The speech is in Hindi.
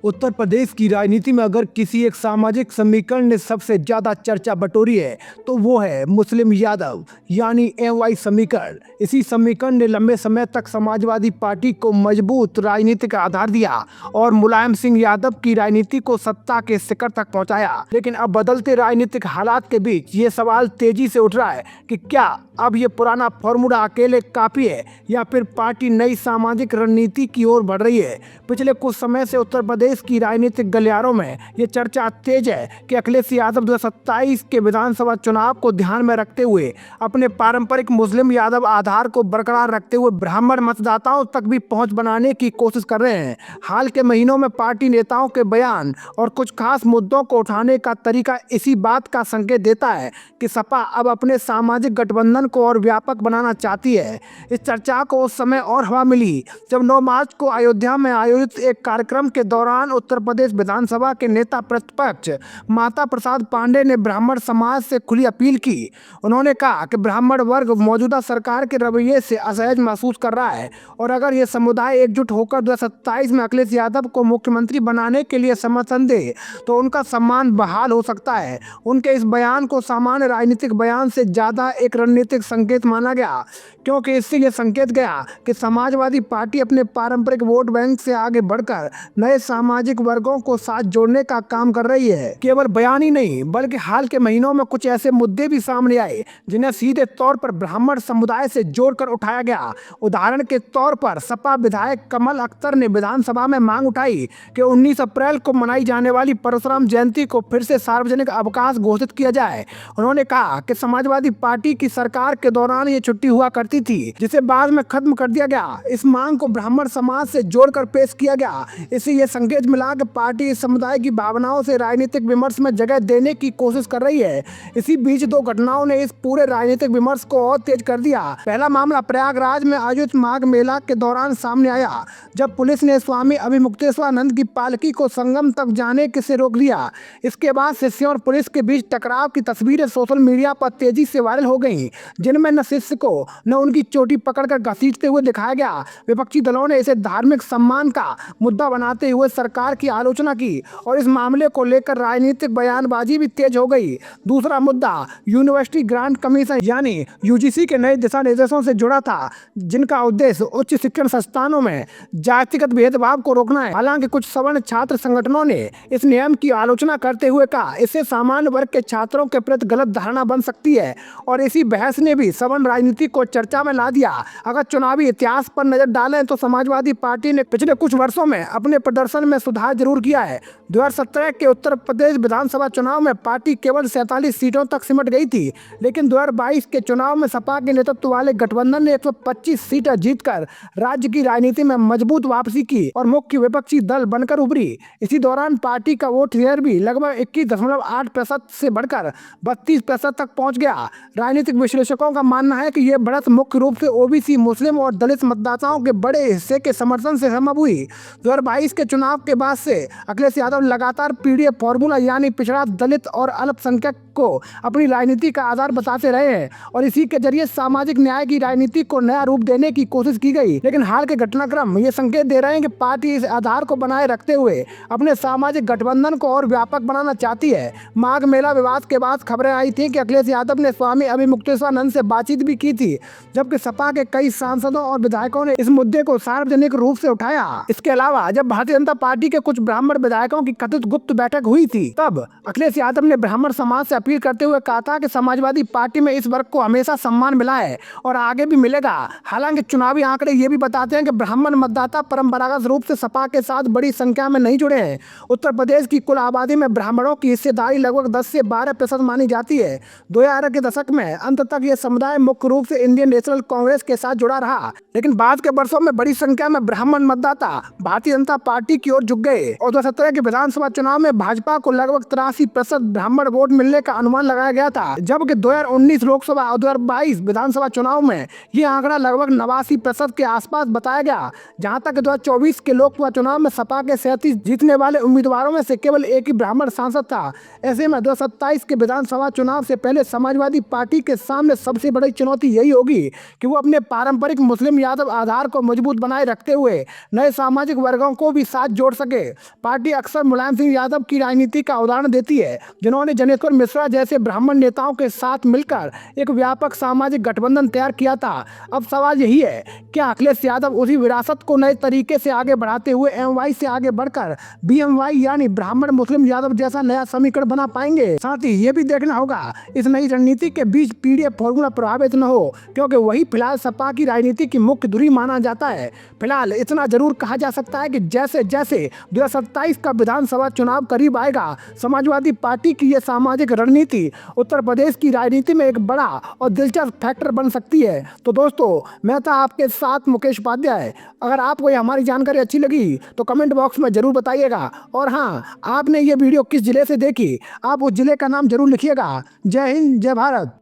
उत्तर प्रदेश की राजनीति में अगर किसी एक सामाजिक समीकरण ने सबसे ज्यादा चर्चा बटोरी है तो वो है मुस्लिम यादव यानी एमवाई समीकरण। इसी समीकरण ने लंबे समय तक समाजवादी पार्टी को मजबूत राजनीतिक आधार दिया और मुलायम सिंह यादव की राजनीति को सत्ता के शिखर तक पहुंचाया। लेकिन अब बदलते राजनीतिक हालात के बीच ये सवाल तेजी से उठ रहा है कि क्या अब ये पुराना फॉर्मूला अकेले काफी है या फिर पार्टी नई सामाजिक रणनीति की ओर बढ़ रही है। पिछले कुछ समय से उत्तर प्रदेश की राजनीतिक गलियारों में ये चर्चा तेज है कि अखिलेश यादव 2027 के विधानसभा चुनाव को ध्यान में रखते हुए अपने पारंपरिक मुस्लिम यादव आधार को बरकरार रखते हुए ब्राह्मण मतदाताओं तक भी पहुंच बनाने की कोशिश कर रहे हैं। हाल के महीनों में पार्टी नेताओं के बयान और कुछ खास मुद्दों को उठाने का तरीका इसी बात का संकेत देता है कि सपा अब अपने सामाजिक गठबंधन को और व्यापक बनाना चाहती है। इस चर्चा को उस समय और हवा मिली जब 9 मार्च को अयोध्या में आयोजित एक कार्यक्रम के दौरान उत्तर प्रदेश विधानसभा के नेता प्रतिपक्ष माता प्रसाद पांडे ने ब्राह्मण समाज से खुली अपील की। उन्होंने कहा कि ब्राह्मण वर्ग मौजूदा सरकार के रवैये से असहज महसूस कर रहा है और अगर ये समुदाय एकजुट होकर 2027 में अखिलेश यादव को मुख्यमंत्री बनाने के लिए समर्थन दे तो उनका सम्मान बहाल हो सकता है। उनके इस बयान को सामान्य राजनीतिक बयान से ज्यादा एक रणनीतिक संकेत माना गया क्योंकि इससे यह संकेत गया कि समाजवादी पार्टी अपने पारंपरिक वोट बैंक से आगे बढ़कर नए सामाजिक वर्गों को साथ जोड़ने का काम कर रही है। केवल बयान ही नहीं बल्कि हाल के महीनों में कुछ ऐसे मुद्दे भी सामने आए जिन्हें सीधे तौर पर ब्राह्मण समुदाय से जोड़कर उठाया गया। उदाहरण के तौर पर सपा विधायक कमल अख्तर ने विधानसभा में मांग उठाई कि 19 अप्रैल को मनाई जाने वाली परशुराम जयंती को फिर से सार्वजनिक अवकाश घोषित किया जाए। उन्होंने कहा कि समाजवादी पार्टी की सरकार के दौरान ये छुट्टी हुआ करती थी जिसे बाद में खत्म कर दिया गया। इस मांग को ब्राह्मण समाज से जोड़कर पेश किया गया। इससे यह संकेत मिला कि पार्टी इस समुदाय की भावनाओं से राजनीतिक विमर्श में जगह देने की कोशिश कर रही है। इसी बीच 2 घटनाओं ने इस पूरे राजनीतिक विमर्श को और तेज कर दिया। पहला मामला प्रयागराज में आयोजित माघ मेला के दौरान सामने आया जब पुलिस ने स्वामी अभिमुक्तेश्वरानंद की पालकी को संगम तक जाने से रोक दिया। इसके बाद शिष्यों और पुलिस के बीच टकराव की तस्वीरें सोशल मीडिया पर तेजी से वायरल हो गई जिनमें न शिष्य को न उनकी चोटी पकड़कर घसीटते हुए दिखाया गया। विपक्षी दलों ने इसे धार्मिक सम्मान का मुद्दा बनाते हुए सरकार की आलोचना की और इस मामले को लेकर राजनीतिक बयानबाजी भी तेज हो गई। दूसरा मुद्दा यूनिवर्सिटी ग्रांट कमीशन यानी यूजीसी के नए दिशा निर्देशों से जुड़ा था जिनका उद्देश्य उच्च शिक्षण संस्थानों में जातिगत भेदभाव को रोकना है। हालांकि कुछ सवर्ण छात्र संगठनों ने इस नियम की आलोचना करते हुए कहा इससे सामान्य वर्ग के छात्रों के प्रति गलत धारणा बन सकती है और इसी बहस ने भी सवर्ण राजनीति को चर्चा में ला दिया। अगर चुनावी इतिहास पर नजर डालें तो समाजवादी पार्टी ने पिछले कुछ वर्षों में अपने प्रदर्शन में सुधार जरूर किया है। 2017 के उत्तर प्रदेश विधानसभा चुनाव में पार्टी केवल 47 सीटों तक सिमट गई थी लेकिन 2022 के चुनाव में सपा के नेतृत्व वाले गठबंधन ने 125 सीटें जीतकर राज्य की राजनीति में मजबूत वापसी की और मुख्य विपक्षी दल बनकर उभरी। इसी दौरान पार्टी का वोट शेयर भी लगभग 21.8% से बढ़कर 32% तक पहुंच गया। राजनीतिक विश्लेषकों का मानना है कि यह बढ़त मुख्य रूप से ओबीसी, मुस्लिम और दलित मतदाताओं के बड़े हिस्से के समर्थन से संभव हुई। 2022 के चुनाव के बाद से अखिलेश यादव लगातार पीडीएफ फॉर्मूला यानी पिछड़ा, दलित और अल्पसंख्यक को अपनी राजनीति का आधार बताते रहे हैं और इसी के जरिए सामाजिक न्याय की राजनीति को नया रूप देने की कोशिश की गई। लेकिन हाल के घटनाक्रम ये संकेत दे रहे हैं कि पार्टी इस आधार को बनाए रखते हुए अपने सामाजिक गठबंधन को और व्यापक बनाना चाहती है। माघ मेला विवाद के बाद खबरें आई थी कि अखिलेश यादव ने स्वामी अभिमुक्तेश्वरानंद से बातचीत भी की थी जबकि सपा के कई सांसदों और विधायकों ने इस मुद्दे को सार्वजनिक रूप से उठाया। इसके अलावा जब भारतीय जनता पार्टी के कुछ ब्राह्मण विधायकों की कथित गुप्त बैठक हुई थी तब अखिलेश यादव ने ब्राह्मण समाज से अपील करते हुए कहा था कि समाजवादी पार्टी में इस वर्ग को हमेशा सम्मान मिला है और आगे भी मिलेगा। हालांकि चुनावी आंकड़े ये भी बताते हैं कि ब्राह्मण मतदाता परंपरागत रूप से सपा के साथ बड़ी संख्या में नहीं जुड़े हैं। उत्तर प्रदेश की कुल आबादी में ब्राह्मणों की हिस्सेदारी लगभग 10 से 12% मानी जाती है। 2000 के दशक में अंत तक यह समुदाय मुख्य रूप से इंडियन नेशनल कांग्रेस के साथ जुड़ा रहा लेकिन बाद के वर्षों में बड़ी संख्या में ब्राह्मण मतदाता भारतीय जनता पार्टी की ओर झुक गए और 2017 के विधानसभा चुनाव में भाजपा को लगभग 83% ब्राह्मण वोट मिलने का अनुमान लगाया गया था जबकि 2019 लोकसभा और 2022 विधानसभा चुनाव में ये आंकड़ा लगभग 89% के आसपास बताया गया। जहां तक 2024 के लोकसभा चुनाव में सपा के 37 जीतने वाले उम्मीदवारों में से केवल एक ही ब्राह्मण सांसद था। ऐसे में 2027 के विधानसभा चुनाव से पहले समाजवादी पार्टी के सामने सबसे बड़ी चुनौती यही होगी कि वो अपने पारंपरिक मुस्लिम यादव आधार को मजबूत बनाए रखते हुए नए सामाजिक वर्गों को भी साथ जोड़ जोड़ सके। पार्टी अक्सर मुलायम सिंह यादव की राजनीति का उदाहरण देती है, जिन्होंने जनेश्वर मिश्रा जैसे ब्राह्मण नेताओं के साथ मिलकर एक व्यापक सामाजिक गठबंधन तैयार किया था। अब सवाल यही है, क्या अखिलेश यादव उसी विरासत को नए तरीके से आगे बढ़ाते हुए एमवाई से आगे बढ़कर बीएमवाई यानी ब्राह्मण मुस्लिम यादव जैसा नया समीकरण बना पाएंगे? साथ ही ये भी देखना होगा इस नई रणनीति के बीच पीडीएफ फॉर्मूला प्रभावित न हो, क्योंकि वही फिलहाल सपा की राजनीति की मुख्य धुरी माना जाता है। फिलहाल इतना जरूर कहा जा सकता है कि जैसे जैसे 2027 का विधानसभा चुनाव करीब आएगा, समाजवादी पार्टी की यह सामाजिक रणनीति उत्तर प्रदेश की राजनीति में एक बड़ा और दिलचस्प फैक्टर बन सकती है। तो दोस्तों, मैं था आपके साथ मुकेश उपाध्याय। अगर आपको ये हमारी जानकारी अच्छी लगी तो कमेंट बॉक्स में जरूर बताइएगा। और हाँ, आपने ये वीडियो किस जिले से देखी, आप उस जिले का नाम जरूर लिखिएगा। जय हिंद, जय भारत।